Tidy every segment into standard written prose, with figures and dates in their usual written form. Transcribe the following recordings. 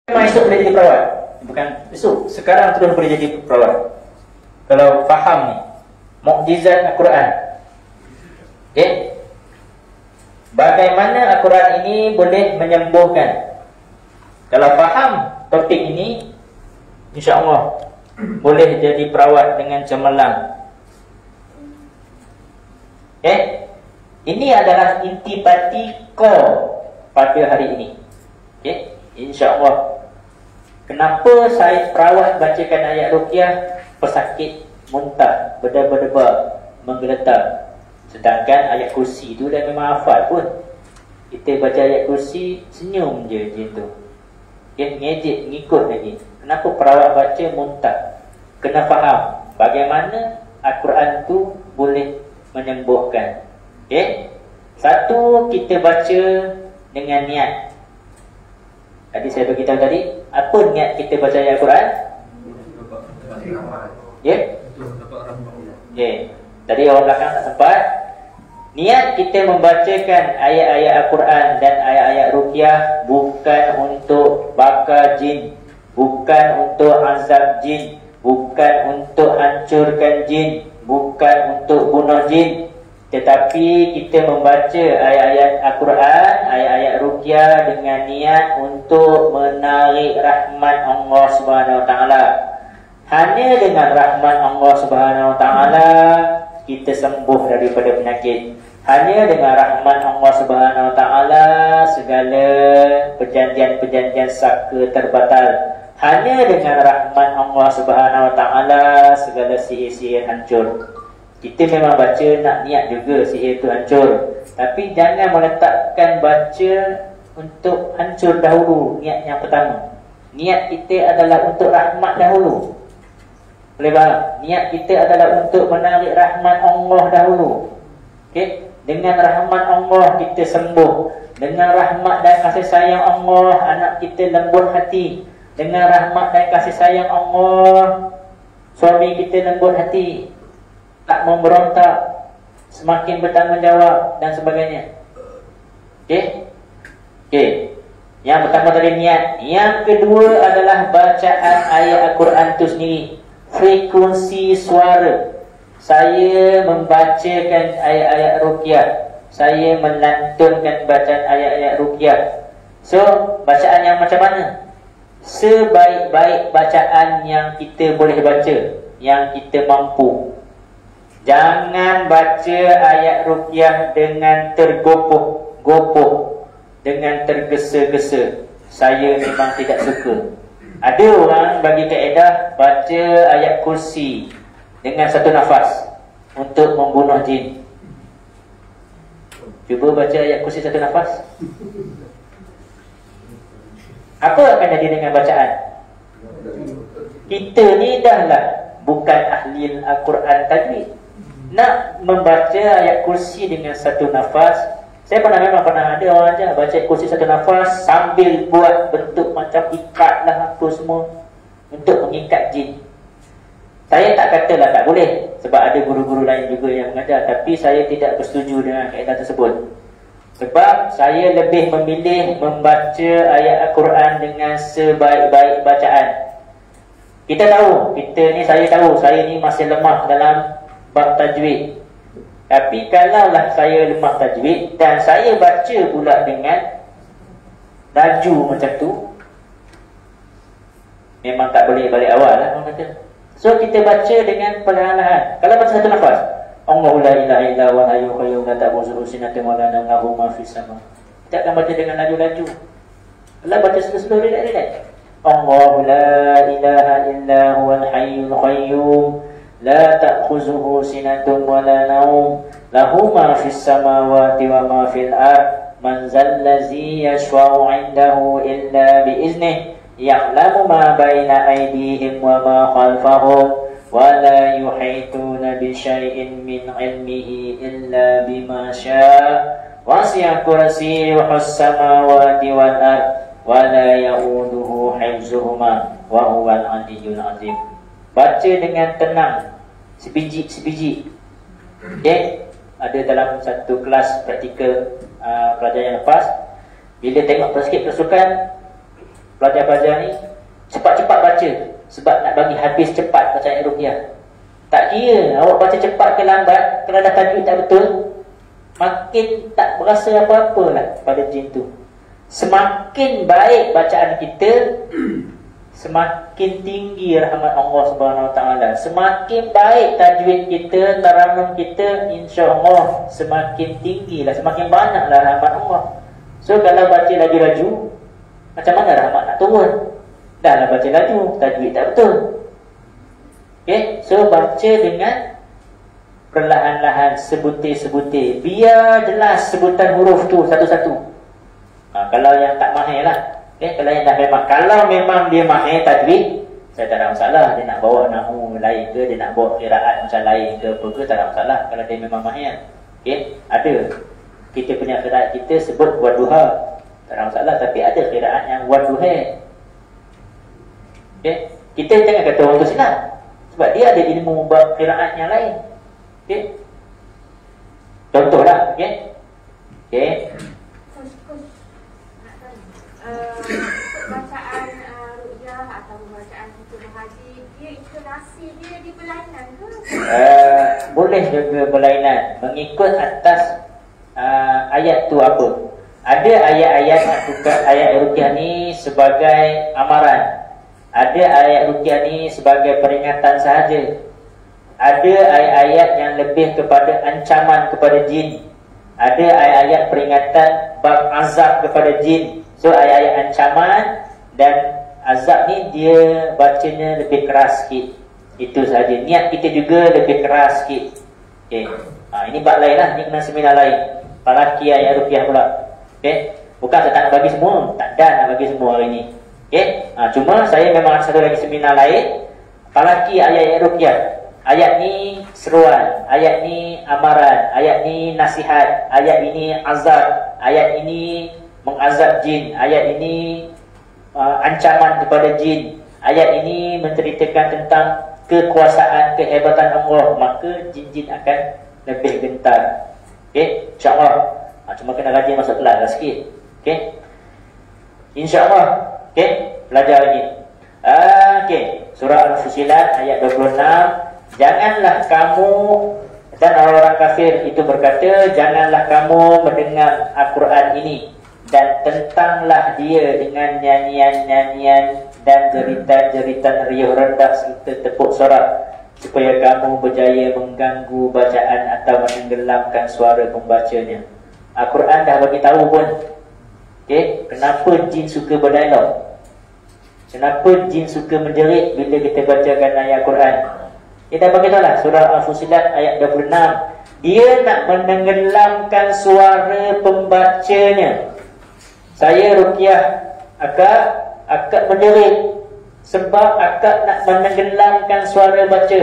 Memang esok boleh jadi perawat. Bukan esok, sekarang terus boleh jadi perawat. Kalau faham ni mukjizat Al-Quran. Okay? Bagaimana Al-Quran ini boleh menyembuhkan? Kalau faham topik ini, insya-Allah boleh jadi perawat dengan cemerlang. Okay? Ini adalah intipati core pada hari ini. Okay? InsyaAllah. Kenapa saya perawat bacakan ayat ruqyah, pesakit muntah, berdebar-debar, menggeletar. Sedangkan ayat kursi tu dah memang hafal pun. Kita baca ayat kursi, senyum je macam tu. Dia ngejek, ngikut lagi. Kenapa perawat baca muntah? Kena faham bagaimana Al-Quran tu boleh menyembuhkan. Okay? Satu, kita baca dengan niat. Tadi saya beritahu tadi, apa niat kita baca ayat Al-Quran? Ya? Ya. Tadi orang belakang tak sempat. Niat kita membacakan ayat-ayat Al-Quran dan ayat-ayat ruqyah bukan untuk bakar jin, bukan untuk azab jin, bukan untuk hancurkan jin, bukan untuk bunuh jin. Tetapi kita membaca ayat-ayat Al-Quran, ayat-ayat ruqyah dengan niat untuk menarik rahmat Allah Subhanahu Wa Taala. Hanya dengan rahmat Allah Subhanahu Wa Taala kita sembuh daripada penyakit. Hanya dengan rahmat Allah Subhanahu Wa Taala segala perjanjian-perjanjian saka terbatal. Hanya dengan rahmat Allah Subhanahu Wa Taala segala sihir-sihir hancur. Kita memang baca nak niat juga sihir itu hancur, tapi jangan meletakkan baca untuk hancur dahulu. Niat yang pertama, niat kita adalah untuk rahmat dahulu. Boleh faham? Niat kita adalah untuk menarik rahmat Allah dahulu. Okay? Dengan rahmat Allah kita sembuh. Dengan rahmat dan kasih sayang Allah anak kita lembut hati. Dengan rahmat dan kasih sayang Allah suami kita lembut hati, tak memberontak, semakin bertanggungjawab dan sebagainya. Okey? Okey. Yang pertama tadi niat. Yang kedua adalah bacaan ayat Al-Quran itu sendiri. Frekuensi suara. Saya membacakan ayat-ayat ruqyah, saya melantunkan bacaan ayat-ayat ruqyah. So, bacaan yang macam mana? Sebaik-baik bacaan yang kita boleh baca, yang kita mampu. Jangan baca ayat ruqyah dengan tergopoh-gopoh, dengan tergesa-gesa. Saya memang tidak suka. Ada orang bagi kaedah baca ayat kursi dengan satu nafas untuk membunuh jin. Cuba baca ayat kursi satu nafas. Apa akan jadi dengan bacaan? Kita ni dahlah bukan ahli Al-Quran tajwid. Nak membaca ayat kursi dengan satu nafas. Saya memang pernah ada orang ajar baca ayat kursi satu nafas sambil buat bentuk macam ikat lah apa semua untuk mengikat jin. Saya tak katalah tak boleh, sebab ada guru-guru lain juga yang mengajar. Tapi saya tidak bersetuju dengan kaedah tersebut. Sebab saya lebih memilih membaca ayat Al-Quran dengan sebaik-baik bacaan. Kita tahu, saya tahu saya ni masih lemah dalam bab tajwid. Tapi kalaulah saya lemah tajwid dan saya baca pula dengan laju macam tu, memang tak boleh balik awal lah orang kata. So kita baca dengan perlahan-lahan. Kalau baca satu nafas, Allahu la ilaha illa huwal hayyul qayyum la ta'khudhuhu sinatun wa la nawm lahu ma fis sama. Kita akan baca dengan laju-laju. Kalau baca slow-slow relax-relax. Allahu la ilaha illa huwal hayyul qayyum la ta'khudhuhu sinatun wa la nawm lahu ma fis samawati wa ma fil ard man zallazi yashfa'u 'indahu illa bi iznihi ya'lamu ma baina aydihim wa ma khalfahum wa la yuhituna bi syai'in min 'ilmihi illa bima syaa' wasi'a kursiyyuhu as-samawati wal ard wa la ya'uduhu hifdzuhuma wa huwal 'aliyyul 'azim. Baca dengan tenang, sebiji-sebiji. Okay? Ada dalam satu kelas praktikal pelajaran yang lepas, bila tengok sikit pasukan, pelajar-pelajar ni cepat-cepat baca sebab nak bagi habis cepat bacaan ruqyah. Tak kira awak baca cepat ke lambat, kalau dah tajwid tak betul, makin tak berasa apa-apa lah pada jin tu. Semakin baik bacaan kita, semakin tinggi rahmat Allah Subhanahu Wa Taala. Semakin baik tajwid kita, tarannum kita, insya-Allah semakin tinggi lah, semakin banyaklah rahmat Allah. So kalau baca laju-laju, macam mana rahmat nak turun? Dah lah baca laju, tajwid tak betul. Okay, so baca dengan perlahan-lahan, sebutir-sebutir, biar jelas sebutan huruf tu satu-satu. Kalau yang tak mahir lah. Okay, kalau yang dah memang, kalau memang dia mahir tajwid, saya tak ada masalah. Dia nak bawa nahu lain ke, dia nak bawa qiraat macam lain ke apa ke, tak ada masalah kalau dia memang mahir. Okay, ada. Kita punya qiraat kita sebut wadduha, tak ada masalah. Tapi ada qiraat yang wadduha. Okay, kita jangan kata orang tu silap, sebab dia ada ilmu bab qiraat yang lain. Okay, contohlah. Okay, okay. Bacaan ruqyah atau bacaan kita berhaji, dia intonasi dia di berlainan ke? Boleh juga berlainan mengikut atas ayat tu apa. Ada ayat-ayat ayat ruqyah ni sebagai amaran. Ada ayat ruqyah ni sebagai peringatan sahaja. Ada ayat-ayat yang lebih kepada ancaman kepada jin. Ada ayat-ayat peringatan bab azab kepada jin. So ayat-ayat ancaman dan azab ni dia bacanya lebih keras sikit. Itu sahaja. Niat kita juga lebih keras sikit. Okay. Ini bab lain lah. Ini kena seminar lain. Falaki ayat ruqyah pula. Okay. Bukan saya tak nak bagi semua. Tak ada nak bagi semua hari ni. Okay. Cuma saya memang ada satu lagi seminar lain. Falaki ayat ruqyah. Ayat ni seruan. Ayat ni amaran. Ayat ni nasihat. Ayat ini azab. Ayat ini mengazab jin. Ayat ini ancaman kepada jin. Ayat ini menceritakan tentang kekuasaan, kehebatan Allah. Maka jin-jin akan lebih gentar. Okay, insyaAllah. Cuma kena rajin masuk kelas lah sikit. Okay, insyaAllah. Okay, belajar lagi. Okay, surah Al-Fusilat ayat 26. Janganlah kamu, dan orang-orang kafir itu berkata, janganlah kamu mendengar Al-Quran ini dan tentanglah dia dengan nyanyian-nyanyian dan jeritan-jeritan riuh rendah serta tepuk sorak, supaya kamu berjaya mengganggu bacaan atau menenggelamkan suara pembacanya. Al-Quran dah bagi tahu pun. Okay, kenapa jin suka berdialog? Kenapa jin suka menjerit bila kita bacakan ayat Al-Quran? Kita bagi tahu lah, surah Al-Fusilat ayat 26. Dia nak menenggelamkan suara pembacanya. Saya ruqyah akak menjerit sebab akak nak menenggelamkan suara baca,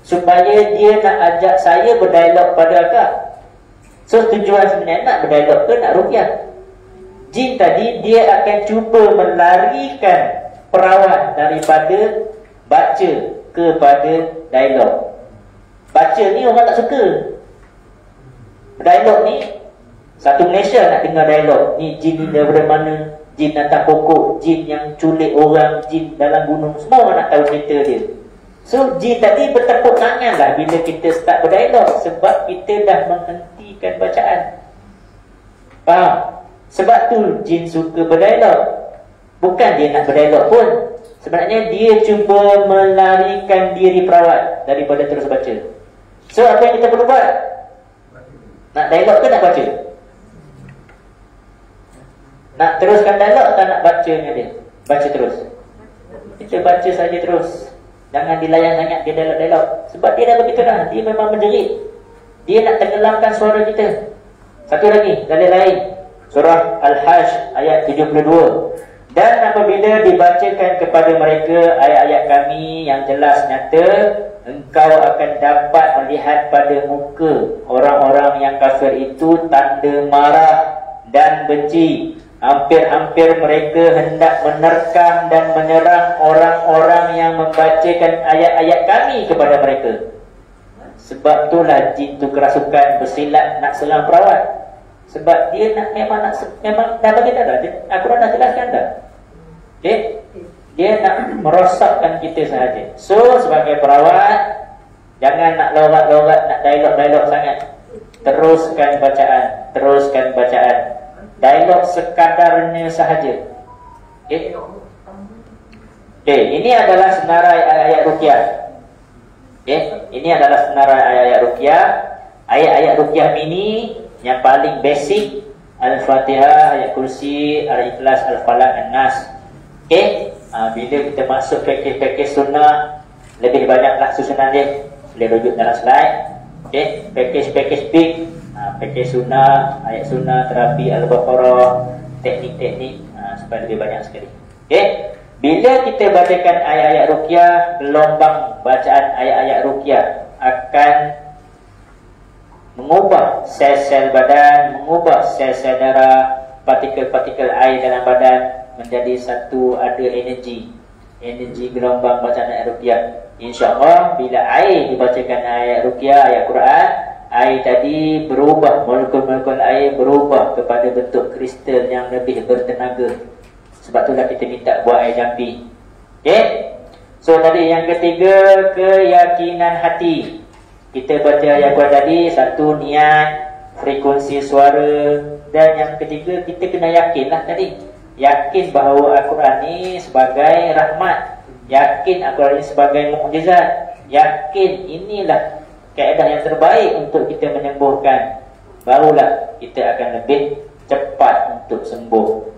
supaya dia nak ajak saya berdialog pada akak. So tujuan sebenarnya nak berdialog ke nak ruqyah? Jin tadi dia akan cuba melarikan perawan daripada baca kepada dialog. Baca ni orang tak suka. Dialog ni, satu Malaysia nak dengar dialog. Ni jin ni daripada mana, jin atas pokok, jin yang culik orang, jin dalam gunung, semua orang nak tahu cerita dia. So jin tadi bertepuk tangan lah bila kita start berdialog, sebab kita dah menghentikan bacaan. Faham? Sebab tu jin suka berdialog. Bukan dia nak berdialog pun, sebenarnya dia cuba melarikan diri perawat daripada terus baca. So apa yang kita perlu buat? Nak dialog ke nak baca? Nak teruskan dialog atau nak bacanya dia? Baca terus. Kita baca saja terus. Jangan dilayan sangat dia dialog-dialog. Sebab dia dah begitu dah. Dia memang menjerit. Dia nak tenggelamkan suara kita. Satu lagi, dalil lain. Surah Al-Hajj ayat 72. Dan apabila dibacakan kepada mereka ayat-ayat kami yang jelas nyata, engkau akan dapat melihat pada muka orang-orang yang kafir itu tanda marah dan benci. Hampir-hampir mereka hendak menerkam dan menyerang orang-orang yang membacakan ayat-ayat kami kepada mereka. Sebab itulah jin tu kerasukan bersilat nak serang perawat. Sebab dia nak memang dah bagi dah. Al-Quran dah jelaskan dah. Okay? Dia nak merosakkan kita sahaja. So sebagai perawat, jangan nak logat-logat, nak dialog-dialog sangat. Teruskan bacaan, teruskan bacaan. Dialog sekadarnya sahaja. Okay? Okay, ini adalah senarai ayat-ayat ruqyah. Okay? Ini adalah senarai ayat-ayat ruqyah. Ayat-ayat ruqyah ini yang paling basic, Al-Fatihah, Ayat Kursi, Al-Ikhlas, Al-Falaq, An-Nas. Okay? Bila kita masuk package sunnah, lebih banyaklah susunan dia. Boleh rujuk dalam slide. Okay? Package big, package sunnah, ayat sunnah, terapi Al-Baqarah, teknik-teknik, supaya lebih banyak sekali. Okay? Bila kita bacakan ayat-ayat ruqyah, gelombang bacaan ayat-ayat ruqyah akan mengubah sel-sel badan, mengubah sel-sel darah, partikel-partikel air dalam badan menjadi satu, ada energi gelombang bacaan ayat ruqyah. InsyaAllah bila air dibacakan ayat ruqyah, ayat Quran, air tadi berubah, molekul-molekul air berubah kepada bentuk kristal yang lebih bertenaga. Sebab itulah kita minta buat air jampi. Okay? So tadi yang ketiga, keyakinan hati. Kita baca ayat Quran tadi, satu niat, frekuensi suara, dan yang ketiga kita kena yakinlah tadi. Yakin bahawa Al-Quran ni sebagai rahmat, yakin Al-Quran ni sebagai mukjizat, yakin inilah kaedah yang terbaik untuk kita menyembuhkan. Barulah kita akan lebih cepat untuk sembuh.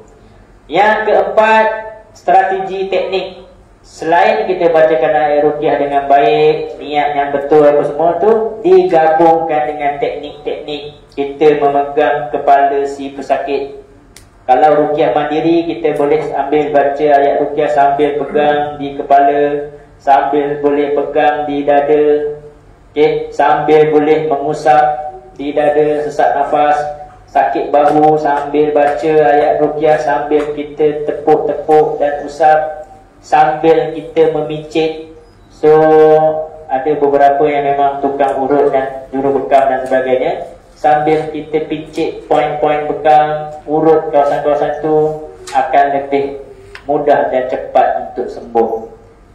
Yang keempat, strategi teknik. Selain kita bacakan ayat ruqyah dengan baik, niat yang betul apa semua tu, digabungkan dengan teknik-teknik kita memegang kepala si pesakit. Kalau ruqyah mandiri, kita boleh ambil baca ayat ruqyah sambil pegang di kepala, sambil boleh pegang di dada, okay? Sambil boleh mengusap di dada, sesak nafas, sakit bahu, sambil baca ayat ruqyah, sambil kita tepuk-tepuk dan usap, sambil kita memicit. So ada beberapa yang memang tukang urut dan juru bekam dan sebagainya. Sambil kita picit poin-poin bekam, urut kawasan-kawasan tu, akan lebih mudah dan cepat untuk sembuh.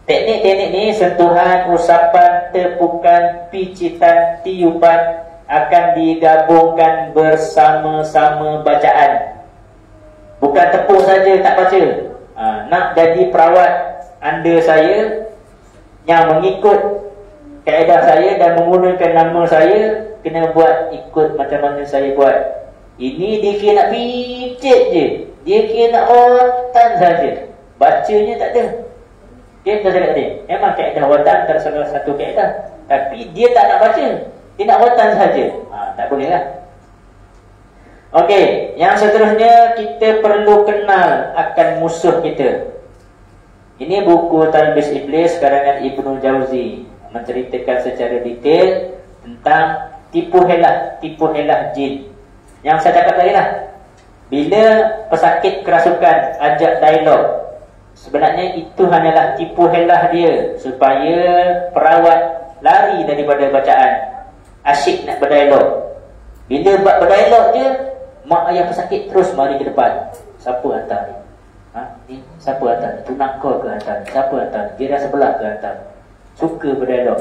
Teknik-teknik ni, sentuhan, usapan, tepukan, picitan, tiupan, akan digabungkan bersama-sama bacaan. Bukan tepuk saja tak baca. Nak jadi perawat anda saya yang mengikut kaedah saya dan menggunakan nama saya, kena buat ikut macam mana saya buat. Ini dia kira nak picit je, dia kira nak watan saja, bacanya tak ada. Dia dah cakap tadi, memang kaedah watan antara salah satu kaedah, tapi dia tak nak baca, dia nak watan saja. Tak boleh lah. Okey, yang seterusnya kita perlu kenal akan musuh kita. Ini buku Talbis Iblis karangan Ibnu Jauzi, menceritakan secara detail tentang tipu helah jin. Yang saya cakap tadi lah, bila pesakit kerasukan ajak dialog, sebenarnya itu hanyalah tipu helah dia supaya perawat lari daripada bacaan, asyik nak berdialog. Bila buat berdialog je, mak ayah pesakit terus mari ke depan. Siapa hantar ni? Ni siapa hantar ni? Tunang kau ke hantar ni? Siapa hantar ni? Jiran sebelah ke hantar ni? Suka berdialog.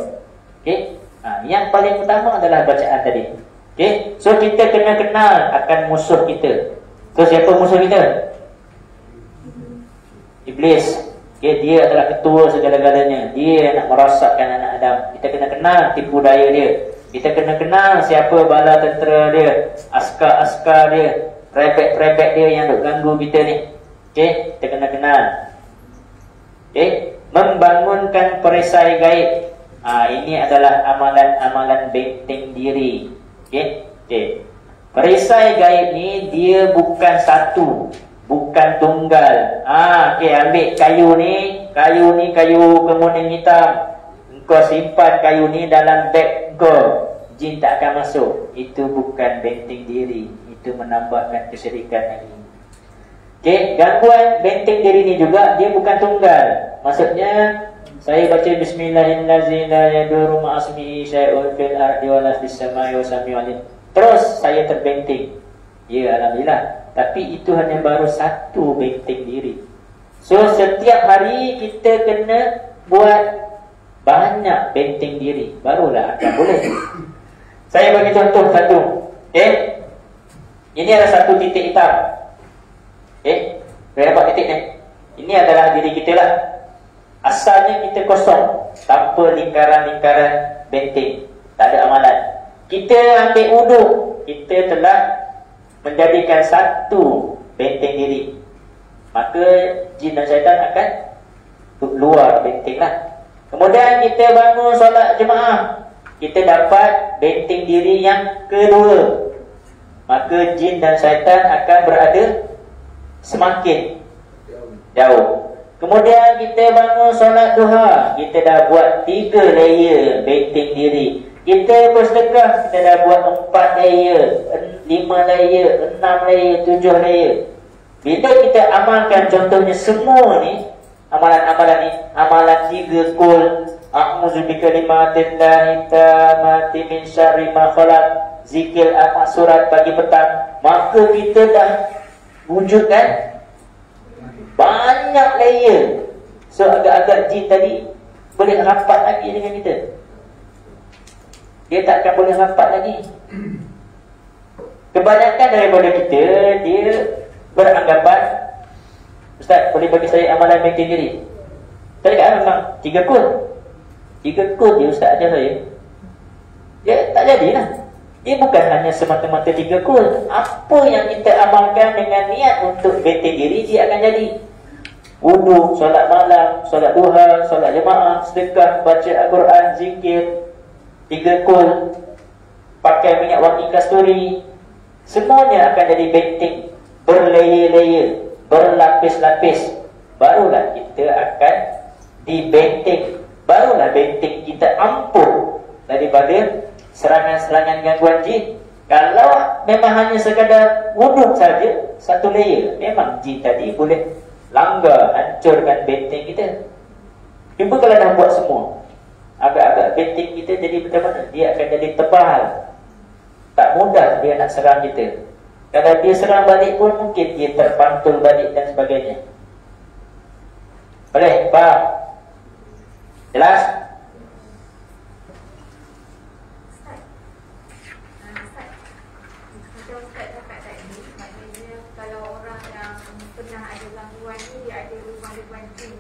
Okay? Yang paling utama adalah bacaan tadi. Okay? So kita kena kenal akan musuh kita. So siapa musuh kita? Iblis. Okay? Dia adalah ketua segala-galanya. Dia nak merosakkan anak Adam. Kita kena kenal tipu daya dia. Kita kena kenal siapa bala tentera dia, askar-askar dia, rebek-rebek dia yang duk ganggu kita ni. Okay? Kita kena kenal. Okay? Membangunkan perisai gaib. Ini adalah amalan-amalan benteng diri. Okay? Okay. Perisai gaib ni dia bukan satu, bukan tunggal. Okay, ambil kayu ni kayu kemuning hitam. Engkau simpan kayu ni dalam beg kau, jin tak akan masuk. Itu bukan benteng diri, itu menambahkan kesyirikan lagi. Okay, gangguan benteng diri ni juga dia bukan tunggal. Maksudnya saya baca bismillahirrahmanirrahim la yadurru ma'asmihi syai'un fil ardi wala fis samai wa sami'un alim. Terus saya terbenteng. Ya, alhamdulillah. Tapi itu hanya baru satu benteng diri. So setiap hari kita kena buat banyak benteng diri, barulah akan boleh. Saya bagi contoh satu. Ini adalah satu titik hitam. Boleh dapat titik ni? Ini adalah diri kita lah. Asalnya kita kosong, tanpa lingkaran-lingkaran benteng, tak ada amalan. Kita ambil wuduk, kita telah menjadikan satu benteng diri. Maka jin dan syaitan akan luar benteng lah. Kemudian kita bangun solat jemaah, kita dapat benteng diri yang kedua. Maka jin dan syaitan akan berada semakin jauh. Kemudian kita bangun solat duha, kita dah buat 3 layer benteng diri. Kita bersedekah, kita dah buat 4 layer, 5 layer, 6 layer, 7 layer. Bila kita amalkan contohnya semua ni, amalan-amalan ni, amalan 3 kul, a'udzu bikalimatillahi tammati min syarri ma khalaq, zikir amat surat pagi petang, maka kita dah wujudkan banyak layer. So agak-agak jin tadi boleh rapat lagi dengan kita. Dia tak akan boleh rapat lagi. Kebanyakan daripada kita, dia beranggapan, Ustaz, boleh bagi saya amalan benteng diri? Saya kata memang 3 kul. 3 kul je Ustaz ajar saya. Ya, tak jadilah. Dia bukan hanya semata-mata 3 kul. Apa yang kita amalkan dengan niat untuk benteng diri, dia akan jadi. Wuduk, solat malam, solat duha, solat jemaah, sedekah, baca Al-Quran, zikir, 3 kul, pakai minyak wangi kasturi, semuanya akan jadi benteng, berlayer-layer, berlapis-lapis. Barulah kita akan dibenteng. Barulah benteng kita ampuh daripada serangan-serangan gangguan jin. Kalau memang hanya sekadar wuduk saja, 1 layer, memang jin tadi boleh langgar, hancurkan benteng kita. Cuba kalau dah buat semua, agak-agak benteng kita jadi macam mana? Dia akan jadi tebal. Tak mudah dia nak serang kita. Kalau dia serang balik pun mungkin dia terpantul balik dan sebagainya. Boleh? Faham? Jelas? Ustaz, macam Ustaz cakap tadi, maknanya kalau orang yang pernah ada gangguan ni, dia ada gangguan jin